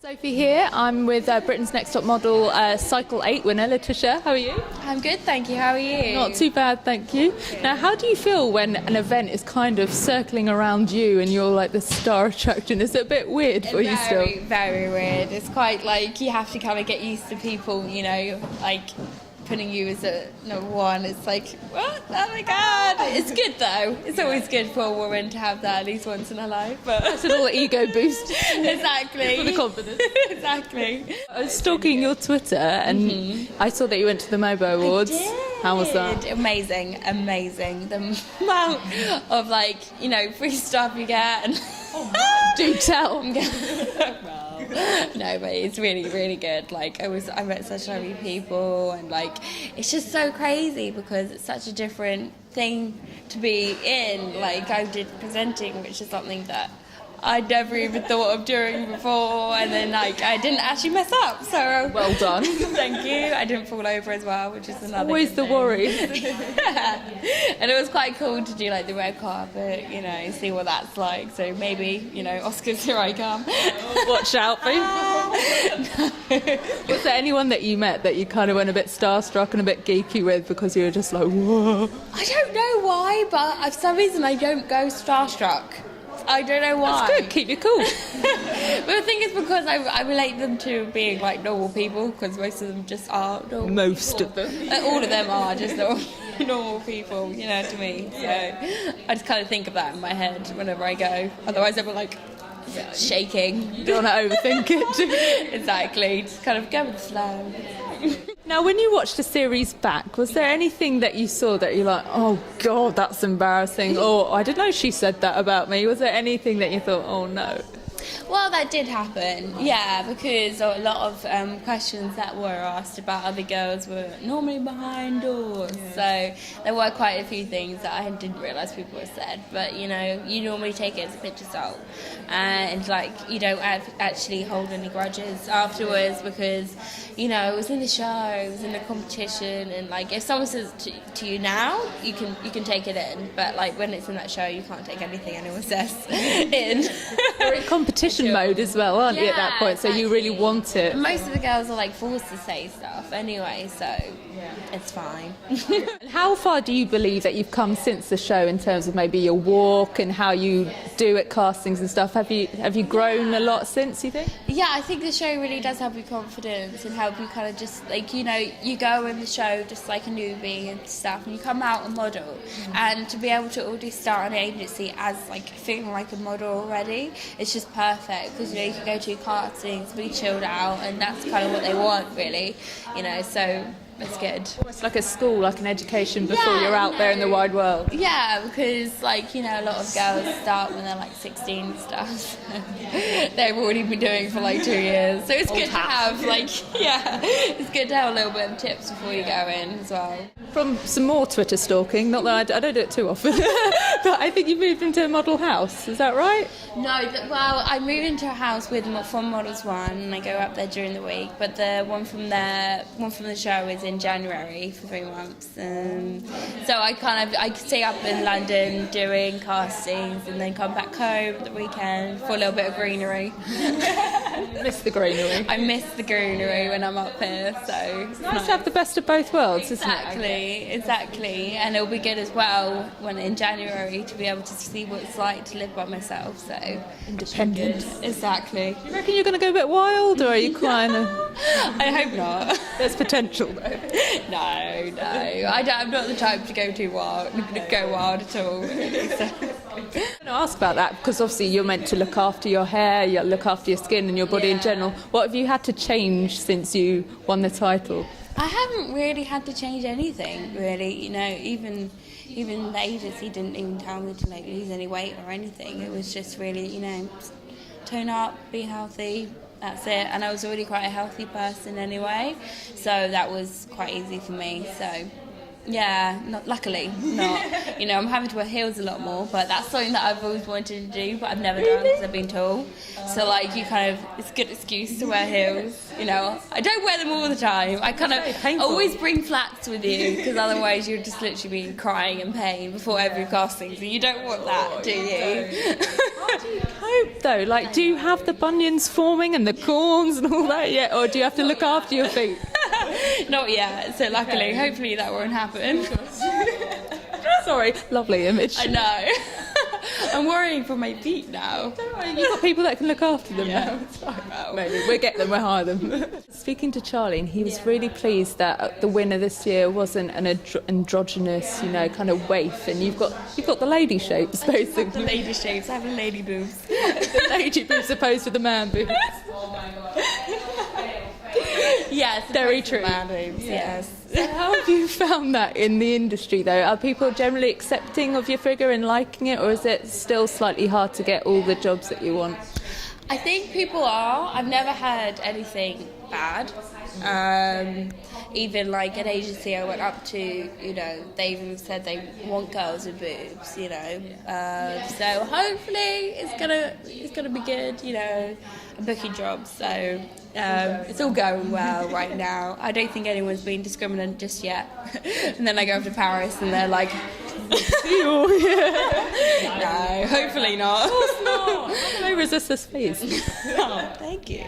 Sophie here. I'm with Britain's Next Top Model Cycle 8 winner, Letitia. How are you? I'm good, thank you. How are you? Not too bad, thank you. Now, how do you feel when an event is kind of circling around you and you're like the star attraction? Is it a bit weird for you still? Very weird. It's quite like you have to kind of get used to people, you know, like putting you as a number one. It's like, what? Oh my God. It's good though. It's always good for a woman to have that at least once in her life. But It's a little ego boost. Exactly. For the confidence. Exactly. I was stalking your Twitter and I saw that you went to the MOBO Awards. I did. How was that? Amazing. The amount of free stuff you get. And Do tell. No, but it's really, really good. Like I met such lovely people, and like it's just so crazy because it's such a different thing to be in. Like I did presenting, which is something that I'd never even thought of doing before, and then like I didn't actually mess up. So Well done. Thank you. I didn't fall over as well, which is another. Always the thing. worry. And it was quite cool to do like the red carpet, see what that's like. So maybe, Oscars, here I come. Watch out, Was there anyone that you met that you kind of went a bit starstruck and a bit geeky with because you were just like, whoa? I don't know why, but for some reason I don't go starstruck. I don't know why. That's good, keep you cool. But the thing is because I relate them to being like normal people, because most of them just are normal Most people. of them. All of them are just normal people, to me. So I just kind of think of that in my head whenever I go. Otherwise I'm like shaking. You don't want to overthink it. Exactly. Just kind of go with the flow. Now, when you watched the series back, was there anything that you saw that you're like, oh God, that's embarrassing? Or I don't know, she said that about me. Was there anything that you thought, oh no? Well, that did happen, yeah, because a lot of questions that were asked about other girls were normally behind doors. Yeah. So there were quite a few things that I didn't realise people had said. But, you normally take it as a pinch of salt. And, you don't actually hold any grudges afterwards because, it was in the show, it was in the competition. And, if someone says to you now, you can take it in. But, when it's in that show, you can't take anything anyone says in. You're in competition mode as well, aren't you, at that point? So you really want it. Most of the girls are forced to say stuff anyway, so it's fine. And how far do you believe that you've come since the show in terms of maybe your walk and how you do at castings and stuff? Have you grown a lot since, you think? Yeah, I think the show really does help your confidence and help you kind of just you go in the show just like a newbie and stuff, and you come out a model, and to be able to already start an agency as feeling like a model already, it's just perfect because you can go to castings, be chilled out, and that's kind of what they want really, so it's good. It's like a school, like an education before you're out there in the wide world. Yeah, because a lot of girls start when they're 16 and stuff. They've already been doing it for 2 years. So it's good to have it's good to have a little bit of tips before you go in as well. From some more Twitter stalking, not that I don't do it too often, but I think you moved into a model house, is that right? No, well, I moved into a house from Models One, and I go up there during the week. But the one from the show is in January for 3 months. So I stay up in London doing castings, and then come back home at the weekend for a little bit of greenery. Miss the greenery. I miss the greenery when I'm up here, so it's nice to have the best of both worlds, isn't it? Exactly, and it'll be good as well when in January to be able to see what it's like to live by myself. So independent. Exactly. You reckon you're going to go a bit wild, or are you kind of? I hope not. There's potential though. No. I'm not the type to go too wild. Go wild at all. Really, so. I'm going to ask about that because obviously you're meant to look after your hair, you look after your skin and your body in general. What have you had to change since you won the title? I haven't really had to change anything, really. Even the agency didn't even tell me to lose any weight or anything. It was just really, tone up, be healthy. That's it. And I was already quite a healthy person anyway, so that was quite easy for me. So Yeah, not luckily, not. You know, I'm having to wear heels a lot more, but that's something that I've always wanted to do, but I've never done because I've been tall. So like, you kind of, it's a good excuse to wear heels. You know, I don't wear them all the time. I kind of always bring flats with you, because otherwise you'll just literally be crying in pain before every casting. So you don't want that, do you? How do you cope though? Like, do you have the bunions forming and the corns and all that yet, or do you have to look after your feet? Not yet, so luckily, hopefully that won't happen. Sorry, lovely image. I know. I'm worrying for my feet now. Don't worry, you've got people that can look after them now. Maybe we'll get them, we'll hire them. Speaking to Charlie, and he was really pleased that the winner this year wasn't an androgynous, you know, kind of waif, and you've got the lady shapes basically. The lady shapes, I have lady boobs. The lady boobs opposed to the man boobs. Yes, very true. Man boobs, yes. So how have you found that in the industry though? Are people generally accepting of your figure and liking it, or is it still slightly hard to get all the jobs that you want? I think people are. I've never had anything bad. Even like an agency I went up to, you know, they even said they want girls with boobs, you know. So hopefully it's gonna be good, you know. I'm booking jobs, so it's all going well right now. I don't think anyone's been discriminant just yet. And then I go up to Paris and they're like, no, hopefully not. Of course not. How can I resist this face? Oh, thank you.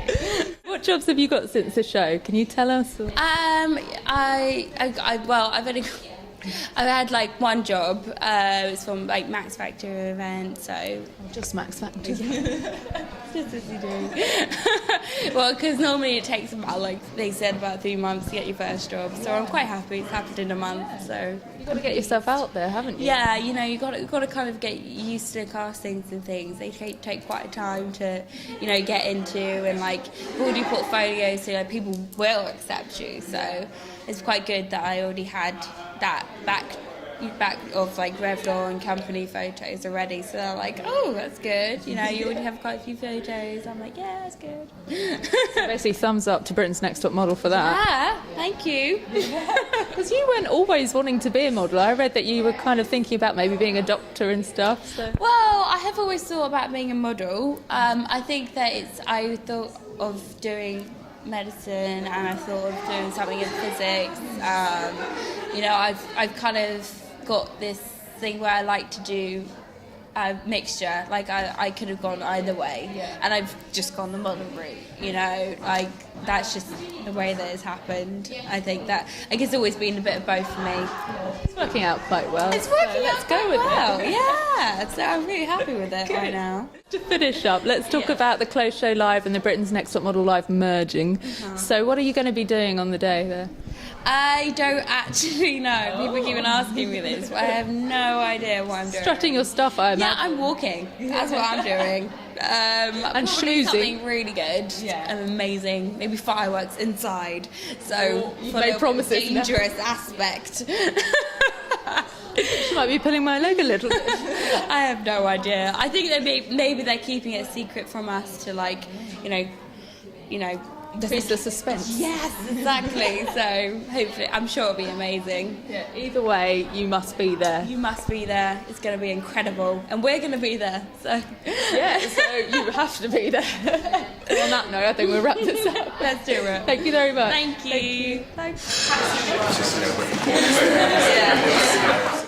What jobs have you got since the show? Can you tell us? I've had like one job. It's from like Max Factor event, so just Max Factor. Just as you do. Well, because normally it takes about, like they said, about 3 months to get your first job. So I'm quite happy it's happened in a month. So you've got to get yourself out there, haven't you? Yeah, you know, you've got to kind of get used to castings and things. They take quite a time to, you know, get into, and like build your portfolio so like people will accept you. So it's quite good that I already had that back of like Revlon and company photos already, so they're like, oh, that's good, you know, you already have quite a few photos. I'm like, yeah, that's good. So basically thumbs up to Britain's Next Top Model for that. Yeah, thank you. Because you weren't always wanting to be a model. I read that you were kind of thinking about maybe being a doctor and stuff. So. Well, I have always thought about being a model. I think that I thought of doing medicine, and I thought of doing something in physics. You know, I've kind of got this thing where I like to do a mixture. Like I could have gone either way, and I've just gone the model route. You know, like that's just the way that it's happened. I think it's always been a bit of both for me. It's working out quite well. It's working so out let's go with well. it. Yeah, so I'm really happy with it right now. To finish up, let's talk about the Close Show Live and the Britain's Next Top Model Live merging. So what are you going to be doing on the day there? I don't actually know. People keep on asking me this, but I have no idea what I'm doing. Strutting your stuff, I imagine. Yeah, I'm walking. That's what I'm doing. And schmoozing. Something really good and amazing. Maybe fireworks inside. So you've for made the promises dangerous aspect. She might be pulling my leg a little bit. I have no idea. I think that maybe they're keeping it a secret from us to, like, you know. Increase the suspense. Yes, exactly. So hopefully, I'm sure it'll be amazing. Yeah, either way, you must be there. You must be there. It's going to be incredible, and we're going to be there. So yeah, so you have to be there. So on that note, I think we'll wrap this up. Let's do it. Thank you very much. Thank you. Thanks. Thanks.